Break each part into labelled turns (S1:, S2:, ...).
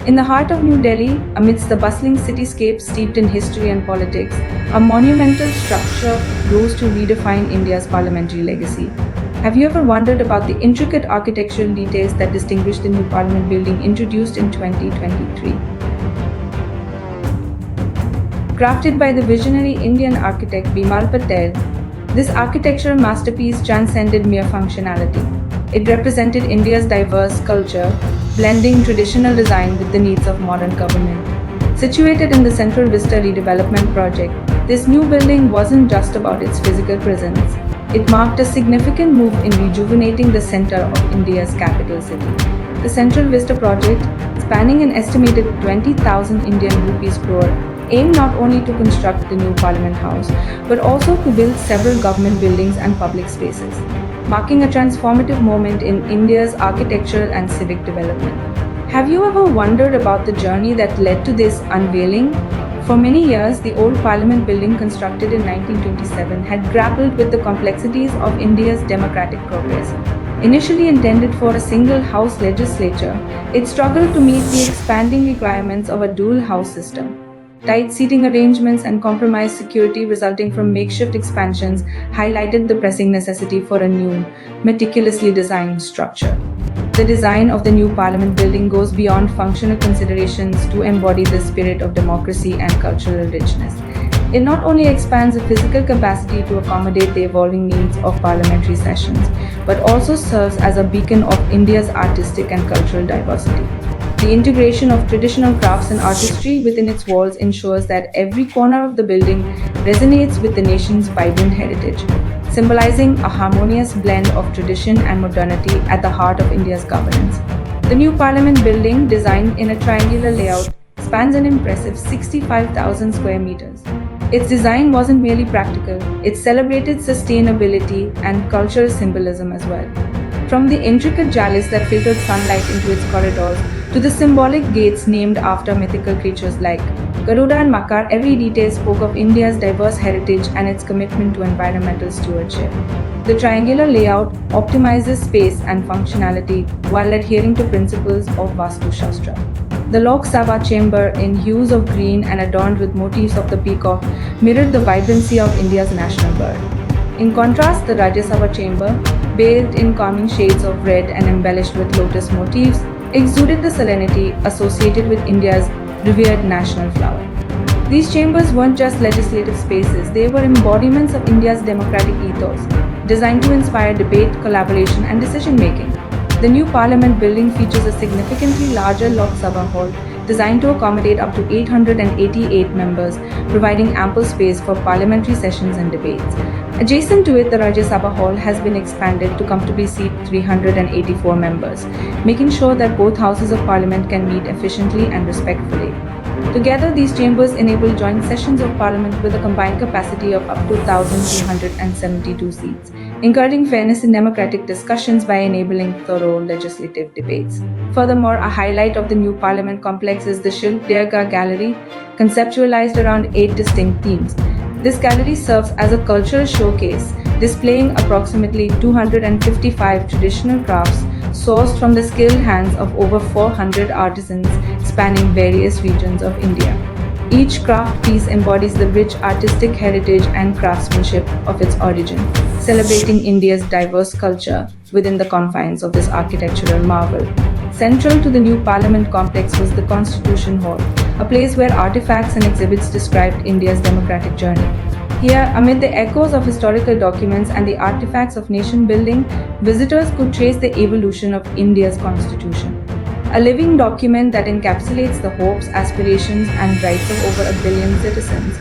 S1: In the heart of New Delhi, amidst the bustling cityscape steeped in history and politics, a monumental structure rose to redefine India's parliamentary legacy. Have you ever wondered about the intricate architectural details that distinguish the new Parliament building introduced in 2023? Crafted by the visionary Indian architect Bimal Patel, this architectural masterpiece transcended mere functionality. It represented India's diverse culture, blending traditional design with the needs of modern government. Situated in the Central Vista redevelopment project, this new building wasn't just about its physical presence. It marked a significant move in rejuvenating the center of India's capital city. The Central Vista project, spanning an estimated 20,000 Indian rupees crore, aimed not only to construct the new Parliament House, but also to build several government buildings and public spaces, marking a transformative moment in India's architectural and civic development. Have you ever wondered about the journey that led to this unveiling? For many years, the old Parliament building constructed in 1927 had grappled with the complexities of India's democratic progress. Initially intended for a single-house legislature, it struggled to meet the expanding requirements of a dual-house system. Tight seating arrangements and compromised security resulting from makeshift expansions highlighted the pressing necessity for a new, meticulously designed structure. The design of the new Parliament building goes beyond functional considerations to embody the spirit of democracy and cultural richness. It not only expands the physical capacity to accommodate the evolving needs of parliamentary sessions, but also serves as a beacon of India's artistic and cultural diversity. The integration of traditional crafts and artistry within its walls ensures that every corner of the building resonates with the nation's vibrant heritage, symbolizing a harmonious blend of tradition and modernity at the heart of India's governance. The new Parliament building, designed in a triangular layout, spans an impressive 65,000 square meters. Its design wasn't merely practical, it celebrated sustainability and cultural symbolism as well. From the intricate jalis that filtered sunlight into its corridors to the symbolic gates named after mythical creatures like Garuda and Makar, every detail spoke of India's diverse heritage and its commitment to environmental stewardship. The triangular layout optimizes space and functionality while adhering to principles of Vastu Shastra. The Lok Sabha chamber, in hues of green and adorned with motifs of the peacock, mirrored the vibrancy of India's national bird. In contrast, the Rajya Sabha chamber, bathed in calming shades of red and embellished with lotus motifs, exuded the serenity associated with India's revered national flower. These chambers weren't just legislative spaces, they were embodiments of India's democratic ethos, designed to inspire debate, collaboration, and decision making. The new Parliament building features a significantly larger Lok Sabha hall designed to accommodate up to 888 members, providing ample space for parliamentary sessions and debates. Adjacent to it, the Rajya Sabha hall has been expanded to comfortably seat 384 members, making sure that both houses of parliament can meet efficiently and respectfully. Together, these chambers enable joint sessions of parliament with a combined capacity of up to 1,272 seats, encouraging fairness in democratic discussions by enabling thorough legislative debates. Furthermore, a highlight of the new parliament complex is the Shilp Dirgha Gallery, conceptualized around 8 distinct themes. This gallery serves as a cultural showcase, displaying approximately 255 traditional crafts sourced from the skilled hands of over 400 artisans spanning various regions of India. Each craft piece embodies the rich artistic heritage and craftsmanship of its origin, celebrating India's diverse culture within the confines of this architectural marvel. Central to the new Parliament complex was the Constitution Hall, a place where artifacts and exhibits described India's democratic journey. Here, amid the echoes of historical documents and the artifacts of nation building, visitors could trace the evolution of India's constitution, a living document that encapsulates the hopes, aspirations, and rights of over a billion citizens.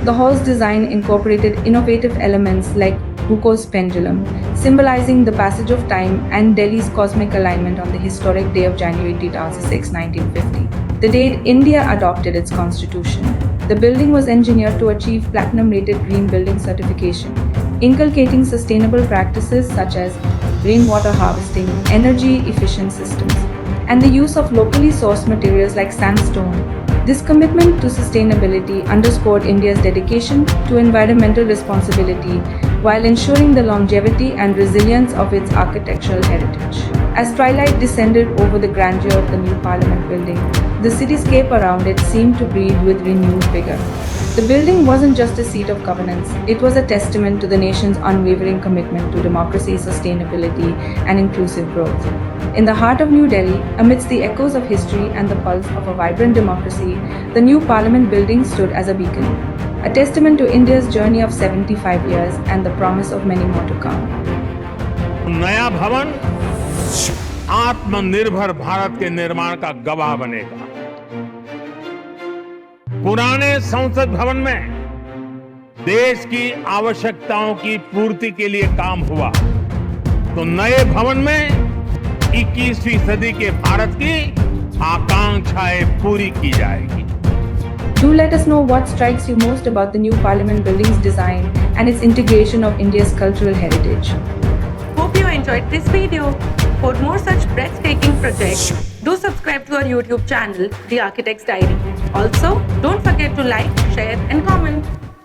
S1: The hall's design incorporated innovative elements like Foucault's pendulum, symbolizing the passage of time, and Delhi's cosmic alignment on the historic day of January 6, 1950, the date India adopted its constitution. The building was engineered to achieve platinum-rated green building certification, inculcating sustainable practices such as rainwater harvesting, energy-efficient systems, and the use of locally sourced materials like sandstone. This commitment to sustainability underscored India's dedication to environmental responsibility while ensuring the longevity and resilience of its architectural heritage. As twilight descended over the grandeur of the new Parliament building, the cityscape around it seemed to breathe with renewed vigor. The building wasn't just a seat of governance, it was a testament to the nation's unwavering commitment to democracy, sustainability, and inclusive growth. In the heart of New Delhi, amidst the echoes of history and the pulse of a vibrant democracy, the new Parliament building stood as a beacon, a testament to India's journey of 75 years and the promise of many more to come.
S2: नया भवन आत्मनिर्भर भारत के निर्माण का गवाह बनेगा। पुराने संसद भवन में देश की आवश्यकताओं की पूर्ति के लिए काम हुआ, तो नए भवन में 21वीं सदी के भारत की आकांक्षाएं पूरी की जाएगी।
S1: Do let us know what strikes you most about the new Parliament building's design and its integration of India's cultural heritage.
S3: Hope you enjoyed this video. For more such breathtaking projects, do subscribe to our YouTube channel, The Architect's Diary. Also, don't forget to like, share and comment.